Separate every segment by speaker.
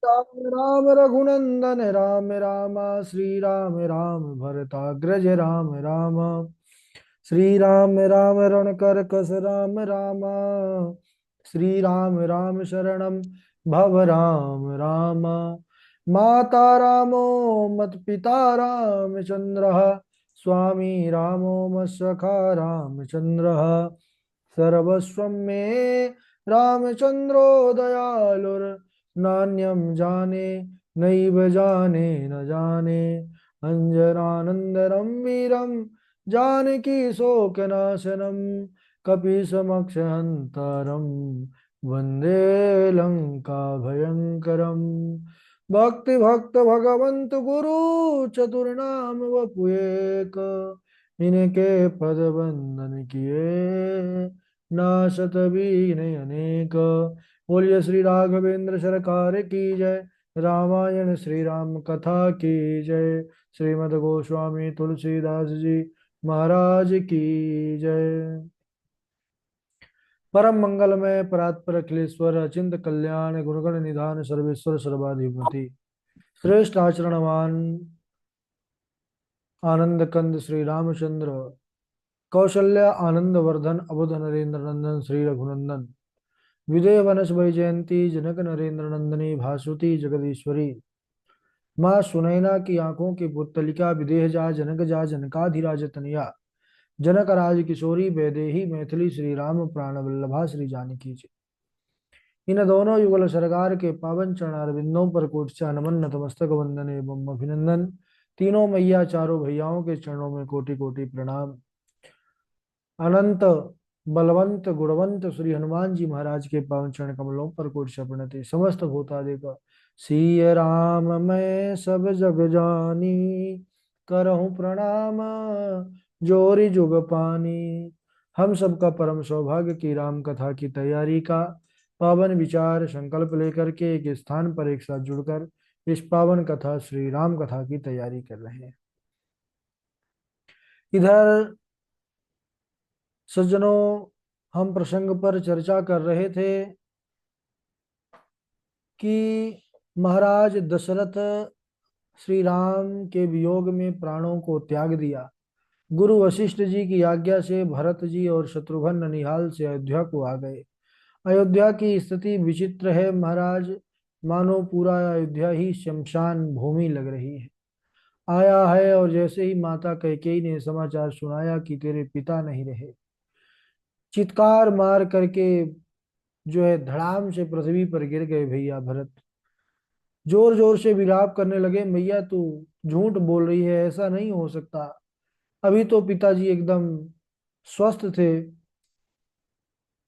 Speaker 1: राम राम रघुनंदन राम राम, श्री राम राम भरताग्रज राम राम, श्री राम राम रणकर कस राम राम, श्री राम राम शरणम भव राम राम। माता रामो मत पिता रामचंद्र, स्वामी रामो मत् सखा रामचंद्र, सर्वस्वं मे रामचंद्रो दयालुर, नान्यं जाने नैव जाने न जाने, अंजनानंदनं वीरं जानकी शोकनाशनं, कपीसमक्षहन्तारं वन्दे लंका भयंकरम। भक्ति भक्त भगवंत गुरु चतुर्नाम वपुएक, इनके पद बंदन किए नाशत भी नहीं अनेक। बोलिए श्री राघवेंद्र सरकार की जय, रामायण श्री राम कथा की जय, श्रीमद् गोस्वामी तुलसीदास जी महाराज की जय। परम मंगलमय परात्पर अखिलेश्वर अचिंत कल्याण गुणगण निधान सर्वेश्वर सर्वाधिपति, श्रेष्ठ आचरणवान आनंद कंद श्री रामचंद्र, कौशल्या आनंद वर्धन अवध नरेंद्र नंदन श्री रघुनंदन, विदेह वनस वैजयंती जनक नरेंद्र नंदनी भासुती जगदीश्वरी, माँ सुनैना की आंखों की पुतलिका विदेह जा जनक जा जनकाधिराज तनया, जनक राज किशोरी वैदेही मैथिली श्री राम प्राण वल्लभा श्री जानकी जी। इन दोनों युगल सरकार के पावन चरणारविंदों पर कोटि नमन नतमस्तक वंदन एवं अभिनंदन। तीनों मैया चारों भैयाओं के चरणों में कोटि कोटि प्रणाम। अनंत बलवंत गुणवंत श्री हनुमान जी महाराज के पावन चरण कमलों पर कोटि प्रणति। समस्त भूतादिक सिय राम मैं सब जग जानी, करहूं प्रणाम जोरी जुग पानी। हम सबका परम सौभाग्य की राम कथा की तैयारी का पावन विचार संकल्प लेकर के एक स्थान पर एक साथ जुड़कर इस पावन कथा श्री राम कथा की तैयारी कर रहे हैं। इधर सज्जनों, हम प्रसंग पर चर्चा कर रहे थे कि महाराज दशरथ श्री राम के वियोग में प्राणों को त्याग दिया। गुरु वशिष्ठ जी की आज्ञा से भरत जी और शत्रुघ्न ननिहाल से अयोध्या को आ गए। अयोध्या की स्थिति विचित्र है महाराज, मानो पूरा अयोध्या ही शमशान भूमि लग रही है। आया है और जैसे ही माता कैकेयी ने समाचार सुनाया कि तेरे पिता नहीं रहे, चित्कार मार करके जो है धड़ाम से पृथ्वी पर गिर गए भैया भरत। जोर जोर से विलाप करने लगे, मैया तू झूठ बोल रही है, ऐसा नहीं हो सकता, अभी तो पिताजी एकदम स्वस्थ थे,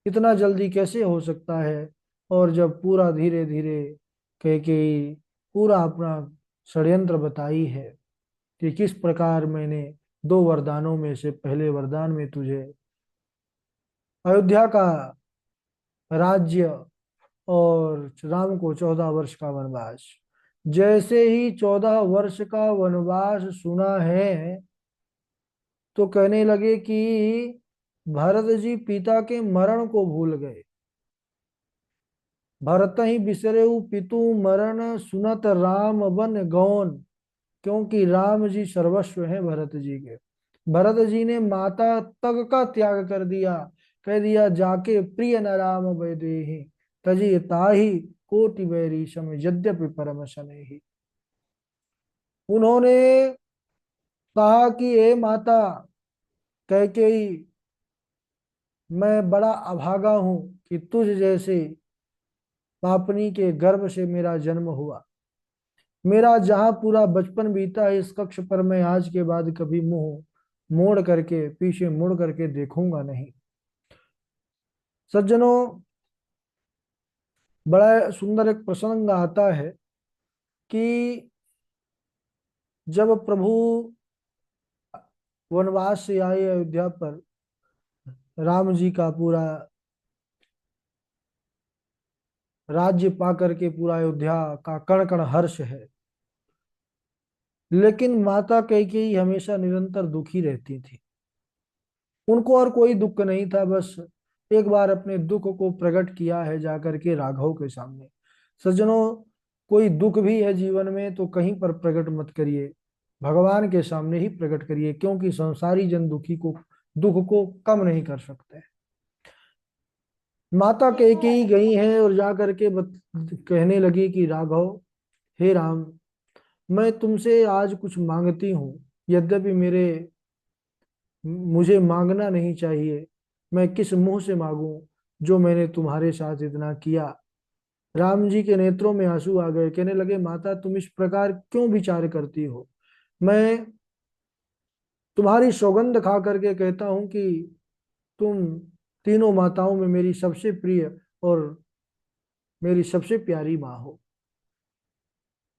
Speaker 1: इतना जल्दी कैसे हो सकता है। और जब पूरा धीरे धीरे कैकेयी पूरा अपना षड्यंत्र बताई है कि किस प्रकार मैंने दो वरदानों में से पहले वरदान में तुझे अयोध्या का राज्य और राम को 14 वर्ष का वनवास, जैसे ही 14 वर्ष का वनवास सुना है तो कहने लगे कि भरत जी पिता के मरण को भूल गए। भरत ही बिसरेऊ पितु मरण, सुनत राम बन गौन। क्योंकि राम जी सर्वस्व हैं भरत जी के। भरत जी ने माता तक का त्याग कर दिया, कह दिया जाके प्रिय न राम वैदेही, तजी ताही कोटि बैरी सम यद्यपि परम सनेही। उन्होंने कहा कि ए माता कैकेयी, मैं बड़ा अभागा हूं कि तुझ जैसे पापनी के गर्भ से मेरा जन्म हुआ। मेरा जहां पूरा बचपन बीता है इस कक्ष पर मैं आज के बाद कभी मुंह मोड़ करके पीछे मुड़ करके देखूंगा नहीं। सज्जनों, बड़ा सुंदर एक प्रसंग आता है कि जब प्रभु वनवास से आए अयोध्या पर, राम जी का पूरा राज्य पा करके पूरा अयोध्या का कण कण हर्ष है, लेकिन माता कैकेयी हमेशा निरंतर दुखी रहती थी। उनको और कोई दुख नहीं था, बस एक बार अपने दुख को प्रकट किया है जाकर के राघव के सामने। सज्जनों, कोई दुख भी है जीवन में तो कहीं पर प्रकट मत करिए, भगवान के सामने ही प्रकट करिए, क्योंकि संसारी जन दुख को कम नहीं कर सकते। माता कैकेयी गई हैं और जा करके कहने लगी कि राघव, हे राम, मैं तुमसे आज कुछ मांगती हूँ। यद्यपि मुझे मांगना नहीं चाहिए, मैं किस मुंह से मांगूं जो मैंने तुम्हारे साथ इतना किया। राम जी के नेत्रों में आंसू आ गए, कहने लगे माता तुम इस प्रकार क्यों विचार करती हो। मैं तुम्हारी सौगंध खा करके कहता हूं कि तुम तीनों माताओं में मेरी सबसे प्रिय और मेरी सबसे प्यारी माँ हो।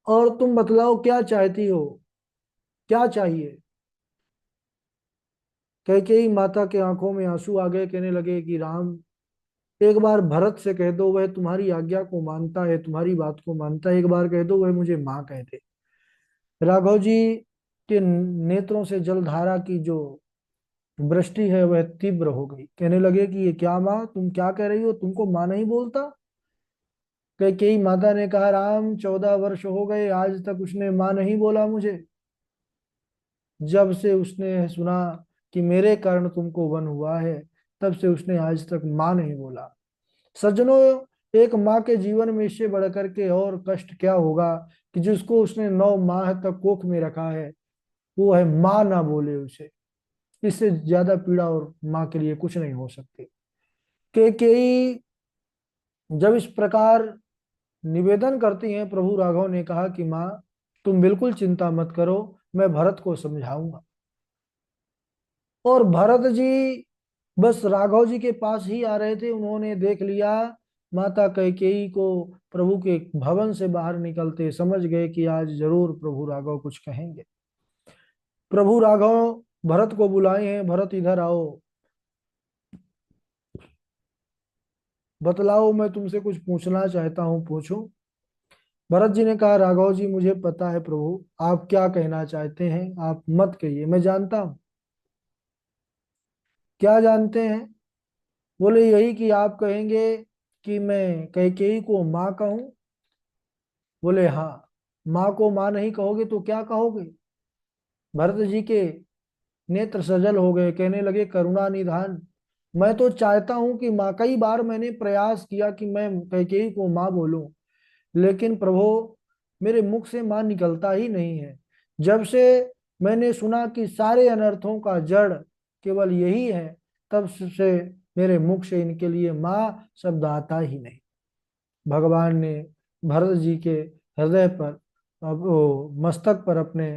Speaker 1: और तुम बतलाओ क्या चाहती हो, क्या चाहिए। कैकेयी माता के आंखों में आंसू आ गए, कहने लगे कि राम, एक बार भरत से कह दो, वह तुम्हारी आज्ञा को मानता है, तुम्हारी बात को मानता है। एक बार कह दो वह मुझे माँ कह दे। राघव जी के नेत्रों से जलधारा की जो वृष्टि है वह तीव्र हो गई। कहने लगे कि ये क्या माँ, तुम क्या कह रही हो, तुमको माँ नहीं बोलता। कैकेयी माता ने कहा राम, 14 वर्ष हो गए, आज तक उसने माँ नहीं बोला मुझे। जब से उसने सुना कि मेरे कारण तुमको वन हुआ है, तब से उसने आज तक माँ नहीं बोला। सज्जनों, एक माँ के जीवन में इससे बढ़कर के और कष्ट क्या होगा कि जिसको उसने 9 माह तक कोख में रखा है, वो है माँ ना बोले उसे। इससे ज्यादा पीड़ा और माँ के लिए कुछ नहीं हो सकती। केकेई जब इस प्रकार निवेदन करती हैं, प्रभु राघव ने कहा कि माँ तुम बिल्कुल चिंता मत करो, मैं भरत को समझाऊंगा। और भरत जी बस राघव जी के पास ही आ रहे थे, उन्होंने देख लिया माता कैकेयी को प्रभु के भवन से बाहर निकलते, समझ गए कि आज जरूर प्रभु राघव कुछ कहेंगे। प्रभु राघव भरत को बुलाए हैं, भरत इधर आओ, बतलाओ, मैं तुमसे कुछ पूछना चाहता हूँ, पूछो। भरत जी ने कहा राघव जी, मुझे पता है प्रभु, आप क्या कहना चाहते हैं, आप मत कहिए, मैं जानता हूँ। क्या जानते हैं। बोले यही कि आप कहेंगे कि मैं कैकेयी को माँ कहूँ। बोले हाँ। माँ को माँ नहीं कहोगे तो क्या कहोगे। भरत जी के नेत्र सजल हो गए, कहने लगे करुणा निधान, मैं तो चाहता हूं कि माँ, कई बार मैंने प्रयास किया कि मैं कैकेयी को माँ बोलूं, लेकिन प्रभु मेरे मुख से माँ निकलता ही नहीं है। जब से मैंने सुना कि सारे अनर्थों का जड़ केवल यही है, तब से मेरे मुख से इनके लिए माँ शब्द आता ही नहीं। भगवान ने भरत जी के हृदय पर, अब वो मस्तक पर अपने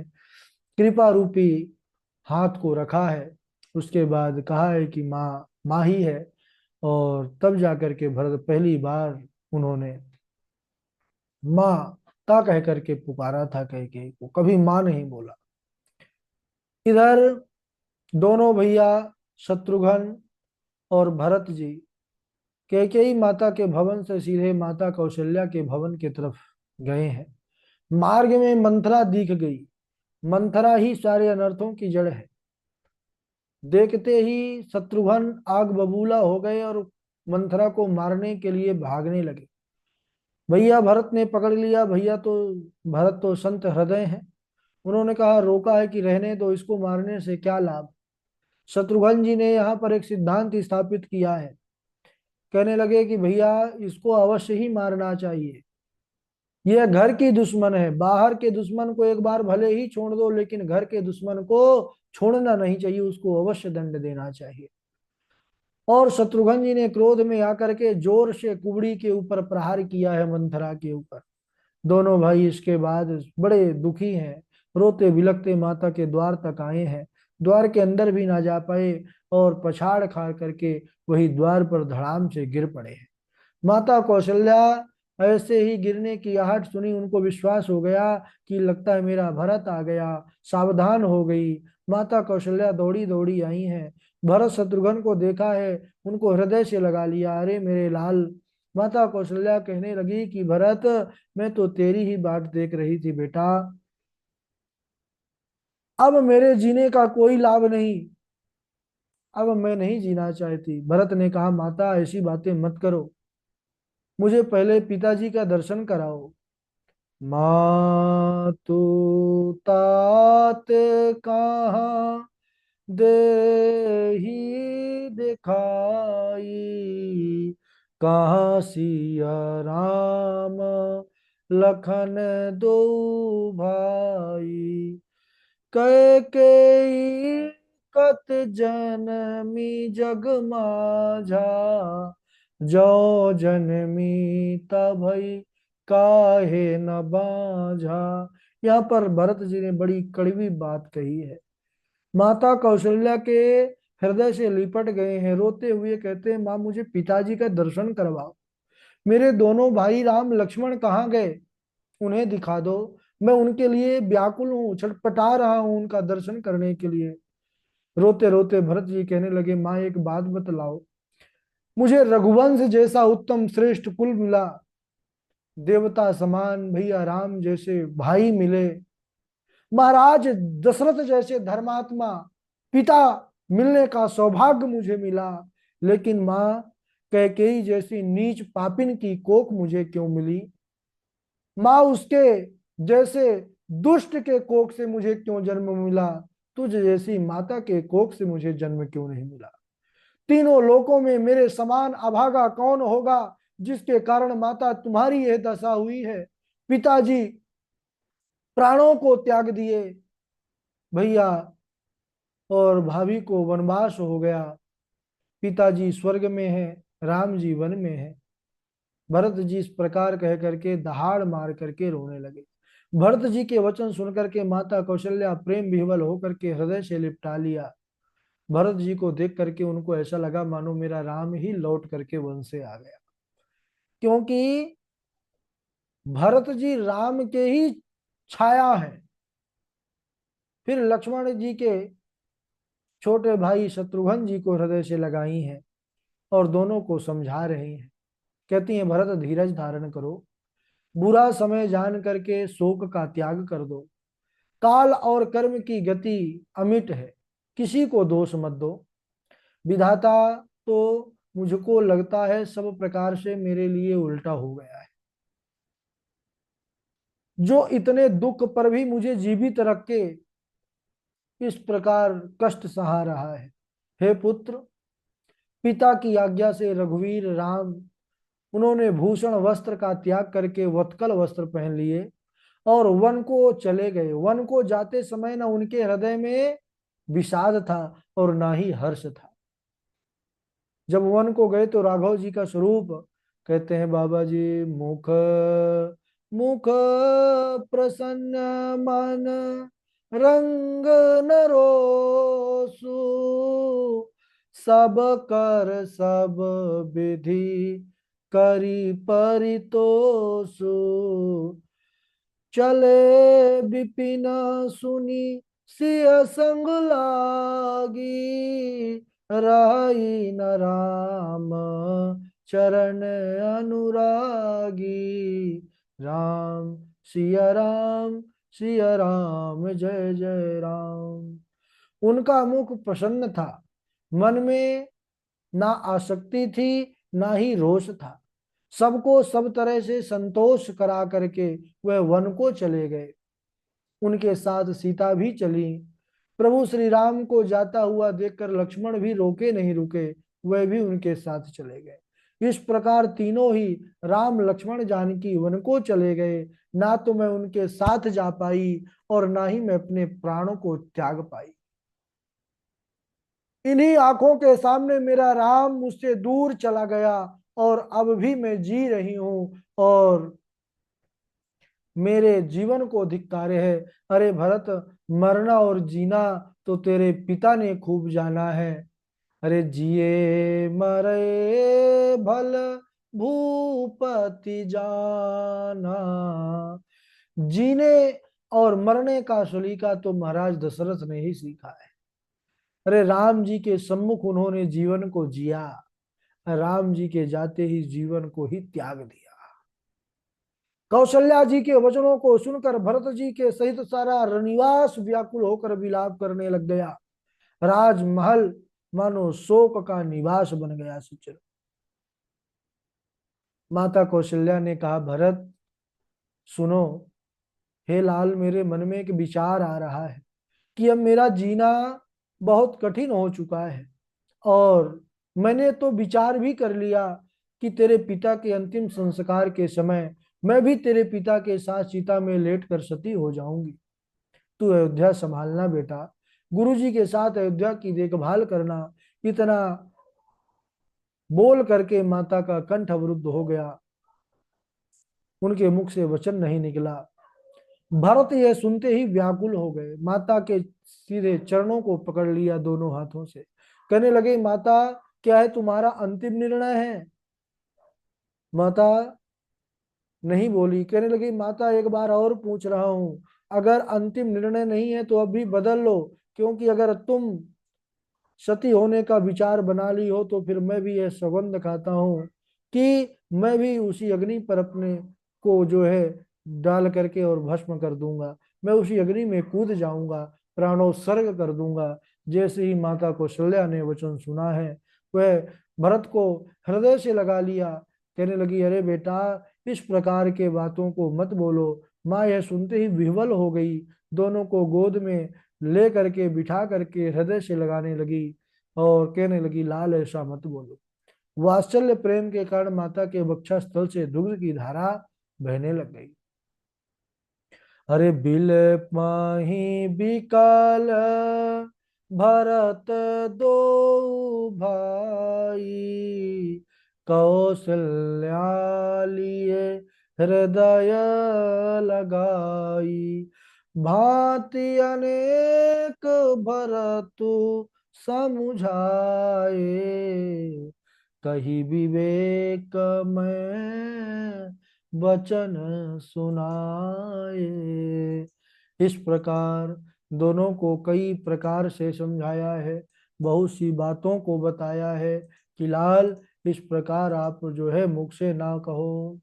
Speaker 1: कृपा रूपी हाथ को रखा है। उसके बाद कहा है कि माँ माँ ही है। और तब जाकर के भरत पहली बार उन्होंने माता कह करके पुकारा था, कह के वो कभी माँ नहीं बोला। इधर दोनों भैया शत्रुघ्न और भरत जी कैकेयी माता के भवन से सीधे माता कौशल्या के भवन की तरफ गए हैं। मार्ग में मंथरा दिख गई। मंथरा ही सारे अनर्थों की जड़ है। देखते ही शत्रुघ्न आग बबूला हो गए और मंथरा को मारने के लिए भागने लगे। भैया भरत ने पकड़ लिया। भरत तो संत हृदय हैं, उन्होंने कहा रोका है कि रहने दो, इसको मारने से क्या लाभ। शत्रुघ्न जी ने यहाँ पर एक सिद्धांत स्थापित किया है। कहने लगे कि भैया इसको अवश्य ही मारना चाहिए, यह घर की दुश्मन है। बाहर के दुश्मन को एक बार भले ही छोड़ दो, लेकिन घर के दुश्मन को छोड़ना नहीं चाहिए, उसको अवश्य दंड देना चाहिए। और शत्रुघ्न जी ने क्रोध में आकर के जोर से कुबड़ी के ऊपर प्रहार किया है, मंथरा के ऊपर। दोनों भाई इसके बाद बड़े दुखी हैं, रोते बिलखते माता के द्वार तक आए हैं। द्वार के अंदर भी ना जा पाए और पछाड़ खा करके वही द्वार पर धड़ाम से गिर पड़े हैं। माता कौशल्या ऐसे ही गिरने की आहट सुनी, उनको विश्वास हो गया कि लगता है मेरा भरत आ गया। सावधान हो गई। माता कौशल्या दौड़ी दौड़ी आई हैं। भरत शत्रुघ्न को देखा है, उनको हृदय से लगा लिया, अरे मेरे लाल। माता कौशल्या कहने लगी कि भरत, मैं तो तेरी ही बाट देख रही थी बेटा, अब मेरे जीने का कोई लाभ नहीं, अब मैं नहीं जीना चाहती। भरत ने कहा माता ऐसी बातें मत करो, मुझे पहले पिताजी का दर्शन कराओ। मातु तात कहाँ देहि दिखाई, कहाँ सिया राम लखन दो भाई। कैकेयी कत जनमी जग माझा, जो जनमी तभई काहे न बाझा। यहाँ पर भरत जी ने बड़ी कड़वी बात कही है। माता कौशल्या के हृदय से लिपट गए हैं, रोते हुए कहते हैं, माँ मुझे पिताजी का दर्शन करवाओ। मेरे दोनों भाई राम लक्ष्मण कहाँ गए, उन्हें दिखा दो। मैं उनके लिए व्याकुल हूँ, छटपटा रहा हूँ उनका दर्शन करने के लिए। रोते रोते भरत जी कहने लगे, माँ एक बात बतलाओ, मुझे रघुवंश जैसा उत्तम श्रेष्ठ कुल मिला, देवता समान भैया राम जैसे भाई मिले, महाराज दशरथ जैसे धर्मात्मा पिता मिलने का सौभाग्य मुझे मिला, लेकिन माँ कैकेयी जैसी नीच पापिन की कोख मुझे क्यों मिली। माँ उसके जैसे दुष्ट के कोख से मुझे क्यों जन्म मिला, तुझ जैसी माता के कोख से मुझे जन्म क्यों नहीं मिला। तीनों लोकों में मेरे समान अभागा कौन होगा, जिसके कारण माता तुम्हारी यह दशा हुई है। पिताजी प्राणों को त्याग दिए भैया, और भाभी को वनवास हो गया। पिताजी स्वर्ग में है, राम जी वन में है। भरत जी इस प्रकार कह करके दहाड़ मार करके रोने लगे। भरत जी के वचन सुनकर के माता कौशल्या प्रेम विह्वल होकर के हृदय से लिपटा लिया। भरत जी को देख करके उनको ऐसा लगा मानो मेरा राम ही लौट करके वन से आ गया, क्योंकि भरत जी राम के ही छाया है। फिर लक्ष्मण जी के छोटे भाई शत्रुघ्न जी को हृदय से लगाई हैं और दोनों को समझा रही हैं। कहती हैं, भरत धीरज धारण करो, बुरा समय जान करके शोक का त्याग कर दो। काल और कर्म की गति अमिट है, किसी को दोष मत दो। विधाता तो मुझको लगता है सब प्रकार से मेरे लिए उल्टा हो गया है, जो इतने दुख पर भी मुझे जीवित रख के इस प्रकार कष्ट सहा रहा है। हे पुत्र, पिता की आज्ञा से रघुवीर राम, उन्होंने भूषण वस्त्र का त्याग करके वत्कल वस्त्र पहन लिए और वन को चले गए। वन को जाते समय न उनके हृदय में विषाद था और ना ही हर्ष था। जब वन को गए तो राघव जी का स्वरूप कहते हैं, बाबा जी मुख मुख प्रसन्न मन रंग न रोसु, सब कर सब विधि करी परितोषु, चले विपिन सुनी सिय संग लागी, रही न राम चरण अनुरागी। राम सिया राम, सिया राम जय जय राम। उनका मुख प्रसन्न था, मन में ना आसक्ति थी ना ही रोष था। सबको सब तरह से संतोष करा करके वह वन को चले गए। उनके साथ सीता भी चली। प्रभु श्री राम को जाता हुआ देखकर लक्ष्मण भी रोके नहीं रुके, वह भी उनके साथ चले गए। इस प्रकार तीनों ही राम लक्ष्मण जानकी वन को चले गए। ना तो मैं उनके साथ जा पाई और ना ही मैं अपने प्राणों को त्याग पाई। इन्हीं आंखों के सामने मेरा राम मुझसे दूर चला गया और अब भी मैं जी रही हूं और मेरे जीवन को धिक्कारे है। अरे भरत, मरना और जीना तो तेरे पिता ने खूब जाना है। अरे जिए मरे भल भूपति जाना, जीने और मरने का सलीका तो महाराज दशरथ ने ही सीखा है। अरे राम जी के सम्मुख उन्होंने जीवन को जिया, राम जी के जाते ही जीवन को ही त्याग दिया। कौशल्या जी के वचनों को सुनकर भरत जी के सहित सारा रनिवास व्याकुल होकर विलाप करने लग गया। राजमहल मानो शोक का निवास बन गया। सुचर माता कौशल्या ने कहा, भरत सुनो, हे लाल, मेरे मन में एक विचार आ रहा है कि अब मेरा जीना बहुत कठिन हो चुका है, और मैंने तो विचार भी कर लिया कि तेरे पिता के अंतिम संस्कार के समय मैं भी तेरे पिता के साथ चिता में लेट कर सती हो जाऊंगी। तू अयोध्या संभालना बेटा, गुरुजी के साथ अयोध्या की देखभाल करना। इतना बोल करके माता का कंठ अवरुद्ध हो गया, उनके मुख से वचन नहीं निकला। भरत यह सुनते ही व्याकुल हो गए, माता के सीधे चरणों को पकड़ लिया दोनों हाथों से, कहने लगे, माता क्या है तुम्हारा अंतिम निर्णय है? माता नहीं बोली, कहने लगी, माता एक बार और पूछ रहा हूं, अगर अंतिम निर्णय नहीं है तो अभी बदल लो, क्योंकि अगर तुम सती होने का विचार बना ली हो तो फिर मैं भी यह सौगंध खाता हूं कि मैं भी उसी अग्नि पर अपने को जो है डाल करके और भस्म कर दूंगा। मैं उसी अग्नि में कूद जाऊंगा, प्राणोत्सर्ग कर दूंगा। जैसे ही माता कौशल्या ने वचन सुना है, वह भरत को हृदय से लगा लिया। कहने लगी, अरे बेटा, इस प्रकार के बातों को मत बोलो। माँ यह सुनते ही विह्वल हो गई, दोनों को गोद में ले करके बिठा करके हृदय से लगाने लगी और कहने लगी, लाल ऐसा मत बोलो। वात्सल्य प्रेम के कारण माता के वक्षा स्थल से दुग्ध की धारा बहने लग गई। अरे बिल माही बिकल भरत दो भाई, कौशल्या लिए हृदय लगाई, भांति अनेक भरतु समुझाए, कही विवेक में वचन सुनाए। इस प्रकार दोनों को कई प्रकार से समझाया है, बहुत सी बातों को बताया है कि लाल, इस प्रकार आप जो है मुख से ना कहो।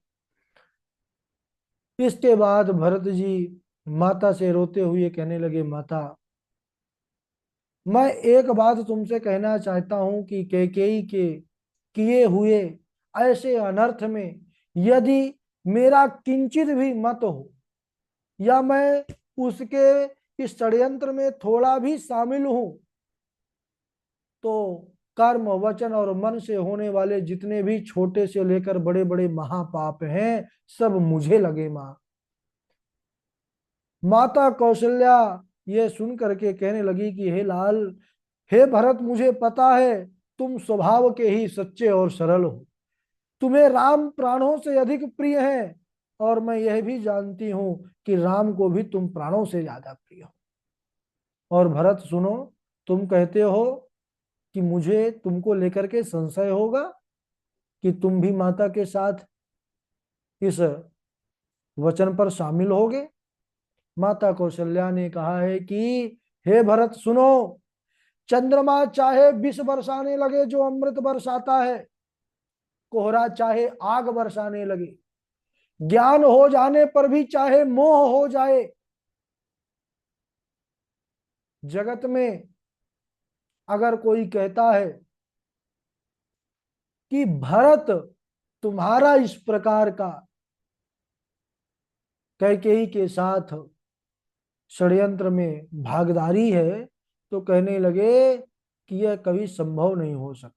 Speaker 1: इसके बाद भरत जी माता से रोते हुए कहने लगे, माता मैं एक बात तुमसे कहना चाहता हूं कि कैकेयी के किए हुए ऐसे अनर्थ में यदि मेरा किंचित भी मत हो, या मैं उसके इस षड्यंत्र में थोड़ा भी शामिल हूं, तो कर्म वचन और मन से होने वाले जितने भी छोटे से लेकर बड़े बड़े महापाप हैं, सब मुझे लगे। माँ माता कौशल्या ये सुन करके कहने लगी कि हे लाल, हे भरत, मुझे पता है तुम स्वभाव के ही सच्चे और सरल हो, तुम्हें राम प्राणों से अधिक प्रिय है, और मैं यह भी जानती हूं कि राम को भी तुम प्राणों से ज्यादा प्रिय हो। और भरत सुनो, तुम कहते हो कि मुझे तुमको लेकर के संशय होगा कि तुम भी माता के साथ इस वचन पर शामिल होगे। माता कौशल्या ने कहा है कि हे भरत सुनो, चंद्रमा चाहे विष बरसाने लगे जो अमृत बरसाता है, कोहरा चाहे आग बरसाने लगे, ज्ञान हो जाने पर भी चाहे मोह हो जाए, जगत में अगर कोई कहता है कि भरत तुम्हारा इस प्रकार का कैकेयी के साथ षड्यंत्र में भागीदारी है, तो कहने लगे कि यह कभी संभव नहीं हो सकता।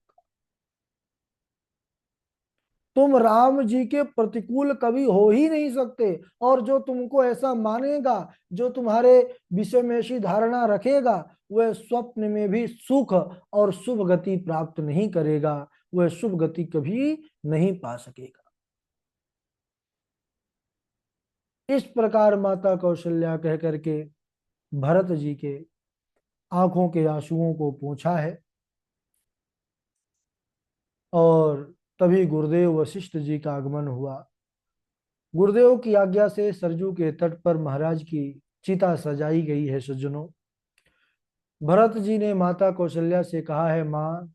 Speaker 1: तुम राम जी के प्रतिकूल कभी हो ही नहीं सकते, और जो तुमको ऐसा मानेगा, जो तुम्हारे विषय में ऐसी धारणा रखेगा, वह स्वप्न में भी सुख और शुभ गति प्राप्त नहीं करेगा, वह शुभ गति कभी नहीं पा सकेगा। इस प्रकार माता कौशल्या कह करके भरत जी के आंखों के आंसुओं को पोंछा है, और तभी गुरुदेव वशिष्ठ जी का आगमन हुआ। गुरुदेव की आज्ञा से सरजू के तट पर महाराज की चिता सजाई गई है। सज्जनों, भरत जी ने माता कौशल्या से कहा है, माँ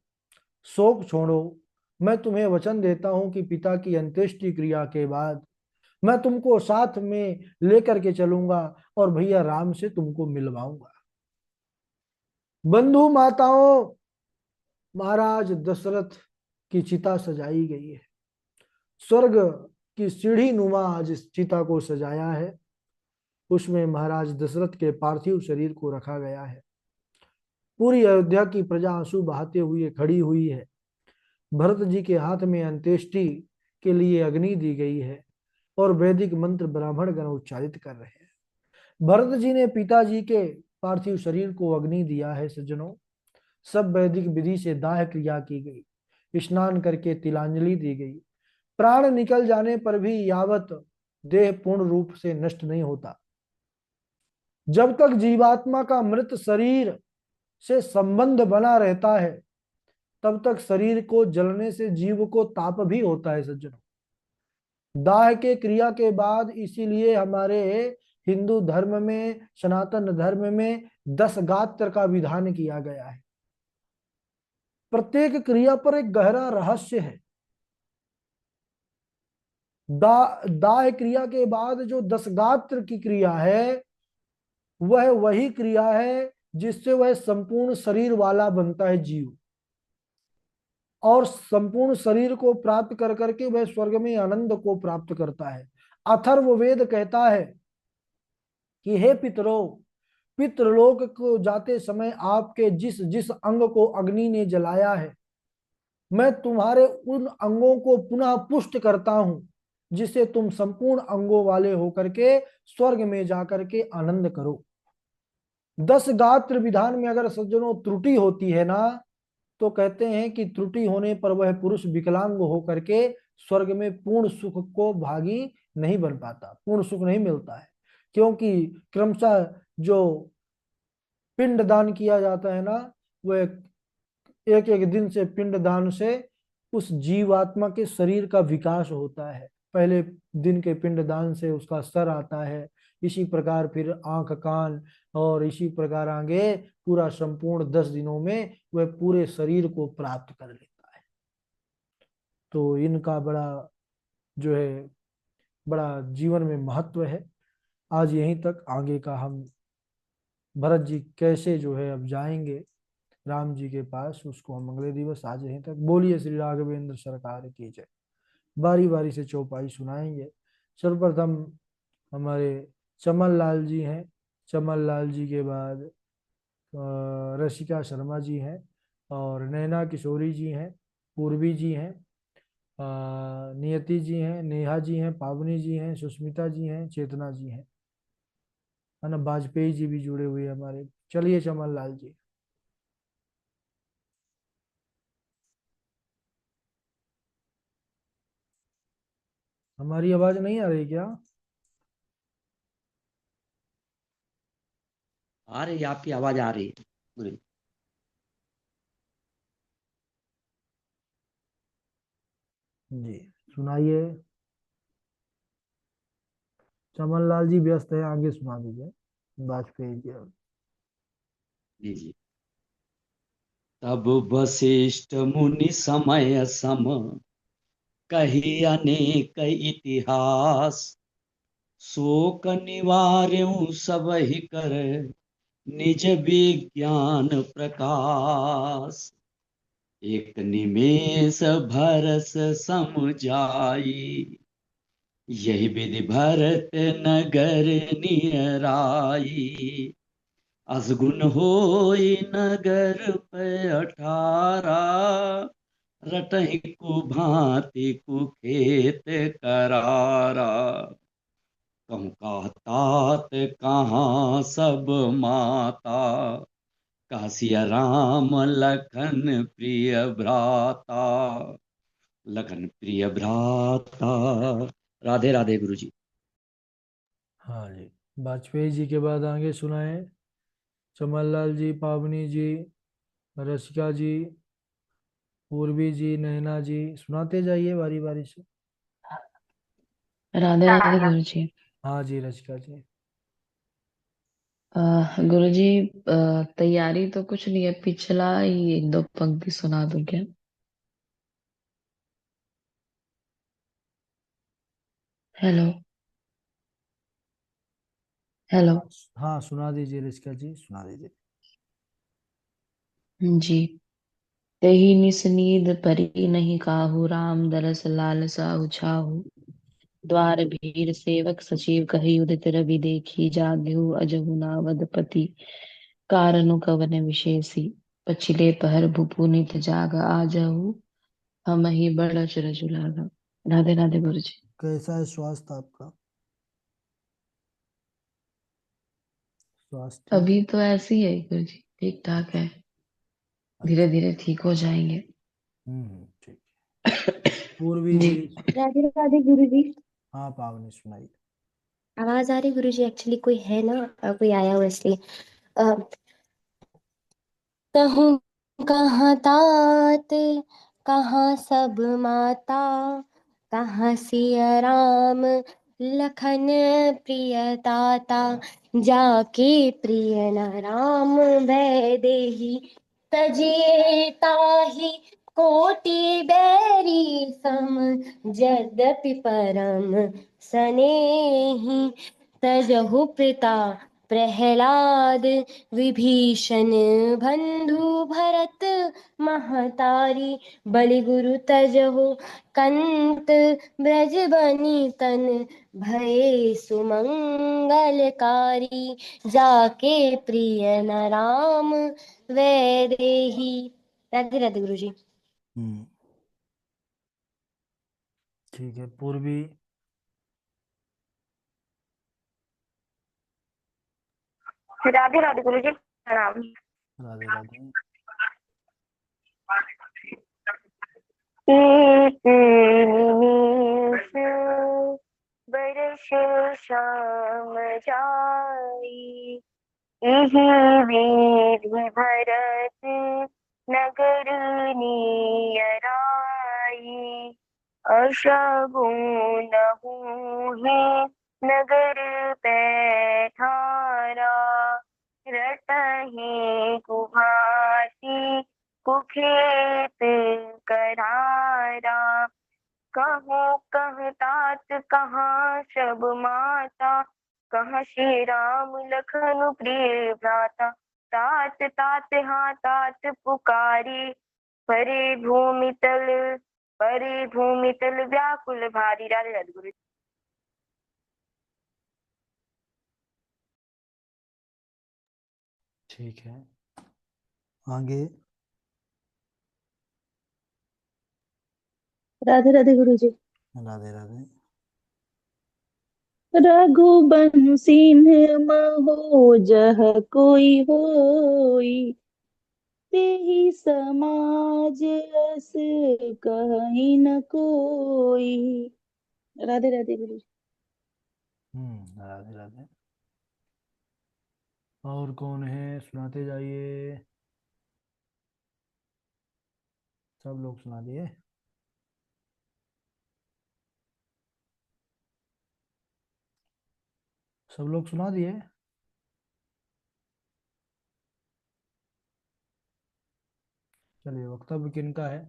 Speaker 1: शोक छोड़ो, मैं तुम्हें वचन देता हूं कि पिता की अंत्येष्टि क्रिया के बाद मैं तुमको साथ में लेकर के चलूंगा और भैया राम से तुमको मिलवाऊंगा। बंधु माताओं, महाराज दशरथ की चिता सजाई गई है। स्वर्ग की सीढ़ी नुमा आज इस चिता को सजाया है। उसमें महाराज दशरथ के पार्थिव शरीर को रखा गया है। पूरी अयोध्या की प्रजा आंसू बहाते हुए खड़ी हुई है। भरत जी के हाथ में अंत्येष्टि के लिए अग्नि दी गई है और वैदिक मंत्र ब्राह्मण गण उच्चारित कर रहे हैं। भरत जी ने पिताजी के पार्थिव शरीर को अग्नि दिया है सज्जनों। सब वैदिक विधि से दाह क्रिया की गई, स्नान करके तिलांजलि दी गई। प्राण निकल जाने पर भी यावत देह पूर्ण रूप से नष्ट नहीं होता, जब तक जीवात्मा का मृत शरीर से संबंध बना रहता है तब तक शरीर को जलने से जीव को ताप भी होता है सज्जनों। दाह के क्रिया के बाद इसीलिए हमारे हिंदू धर्म में, सनातन धर्म में 10 गात्र का विधान किया गया है। प्रत्येक क्रिया पर एक गहरा रहस्य है। दाह क्रिया के बाद जो 10 गात्र की क्रिया है वह वही क्रिया है जिससे वह संपूर्ण शरीर वाला बनता है जीव, और संपूर्ण शरीर को प्राप्त कर करके वह स्वर्ग में आनंद को प्राप्त करता है। अथर्ववेद कहता है कि हे पितरों, पितृलोक को जाते समय आपके जिस जिस अंग को अग्नि ने जलाया है, मैं तुम्हारे उन अंगों को पुनः पुष्ट करता हूं, जिससे तुम संपूर्ण अंगों वाले होकर के स्वर्ग में जाकर के आनंद करो। 10 गात्र विधान में अगर सज्जनों त्रुटि होती है ना, तो कहते हैं कि त्रुटि होने पर वह पुरुष विकलांग होकर के स्वर्ग में पूर्ण सुख को भागी नहीं बन पाता, पूर्ण सुख नहीं मिलता है। क्योंकि क्रमशः जो पिंड दान किया जाता है ना, वह एक एक दिन से पिंड दान से उस जीवात्मा के शरीर का विकास होता है। पहले दिन के पिंड दान से उसका सर आता है, इसी प्रकार फिर आंख कान, और इसी प्रकार आगे पूरा संपूर्ण 10 दिनों में वह पूरे शरीर को प्राप्त कर लेता है। तो इनका बड़ा जो है, बड़ा जीवन में महत्व है। आज यहीं तक, आगे का हम भरत जी कैसे जो है अब जाएंगे राम जी के पास, उसको हम अगले दिवस आज यहीं तक। बोलिए श्री राघवेंद्र सरकार की जय। बारी बारी से चौपाई सुनाएंगे। सर्वप्रथम हमारे चमन लाल जी हैं, चमन लाल जी के बाद रसिका शर्मा जी हैं, और नैना किशोरी जी हैं, पूर्वी जी हैं, नियति जी हैं, नेहा जी हैं, पावनी जी हैं, सुष्मिता जी हैं, चेतना जी हैं, है ना। वाजपेयी जी भी जुड़े हुए हैं हमारे। चलिए चमन लाल जी। हमारी आवाज नहीं आ रही क्या?
Speaker 2: आ रही है, आपकी आवाज आ रही है पूरी।
Speaker 1: जी सुनाइए। चमन लाल जी व्यस्त है, आगे सुना दीजिए वाजपेयी जी।
Speaker 2: जी जी। तब वशिष्ठ मुनि समय सम कही अनेक इतिहास, शोक निवार्यों सब ही कर निज विज्ञान प्रकाश। एक निमेष भरस सम जाई, यही विधि भरत नगर नियराई। असगुन होई नगर पे 18, रटहि कुभांति कुखेत करारा। कहूँ का तात कहाँ सब माता, कासिया राम लखन प्रिय भ्राता। लखन प्रिय भ्राता। राधे राधे गुरु जी।
Speaker 1: हाँ जी, वाजपेयी जी के बाद आगे सुनाए चमन लाल जी, पावनी जी, रसिका जी, पूर्वी जी, नैना जी। सुनाते जाइए बारी बारी से।
Speaker 3: राधे राधे गुरु जी।
Speaker 1: हाँ जी रसिका जी।
Speaker 3: गुरु जी, तैयारी तो कुछ नहीं है, पिछला ही एक दो पंक्ति सुना दूं क्या? हेलो। हेलो।
Speaker 1: हाँ हाँ, सुना दीजिए रसिका जी, सुना दीजिए।
Speaker 3: जी। तेहि निस नींद परी नहीं काहू, राम दरस लालसा उछाहू। द्वार भीर सेवक सचिव कहि उदित रवि देखी जाग्यु अजहु नावदपति कारनु कवन विशेषी पछिले पहर भूपु नित जाग आजहु हम ही बड़ अचरज लागा। राधे राधे गुरु जी।
Speaker 1: कैसा है स्वास्थ्य आपका? स्वास्थ्य ठीक
Speaker 3: अभी
Speaker 1: है?
Speaker 3: तो ऐसे ही है गुरु जी, ठीक ठाक है। धीरे
Speaker 1: अच्छा।
Speaker 3: धीरे ठीक हो जाएंगे।
Speaker 1: ठीक। पूर्वी
Speaker 3: जी।
Speaker 1: जी।
Speaker 4: राधे राधे गुरु जी।
Speaker 1: हाँ पावनी सुनाई।
Speaker 4: आवाज आ रही गुरु जी? एक्चुअली कोई है ना, कोई आया हुआ इसलिए। कहूँ कहाँ तात, कहाँ सब माता, कहाँ सिया राम लखन प्रिय ताता, जाके प्रिय न राम वैदेही, तजिए ताहि कोटि बैरी सम, यद्यपि परम सनेही, तजहु पिता प्रहलाद विभीषण बंधु भरत महतारी, बलि गुरु तजहु कंत ब्रज बनी तन, भये सुमंगलकारी, जाके प्रिय न राम वैदेही। राधे राधे गुरु जी।
Speaker 1: ठीक है। पूर्वी।
Speaker 4: राधे राधे गुरु जी, प्रणाम।
Speaker 1: राधे राधे।
Speaker 4: एक निमिष बरस श्याम जाई, यही वेद भरत नगर नियराई, अशगुन है नगर पैठारा, रटहि कुभासी कुखेत करारा, कहो कह तात कहाँ सब माता, कहाँ श्री राम लखन प्रिय भ्राता, तात तात हाँ तात पुकारी, परे भूमि तल व्याकुल भारी। राधे राधे गुरु।
Speaker 1: ठीक है। आगे।
Speaker 4: राधे राधे गुरु जी।
Speaker 1: राधे राधे।
Speaker 3: रघुबंशी महो जह कोई होई, तेहि समाज अस कहीं न कोई। राधे राधे गुरु जी।
Speaker 1: राधे राधे। और कौन है? सुनाते जाइए। सब लोग सुना दिए? सब लोग सुना दिए? चलिए, वक्तव्य किनका है?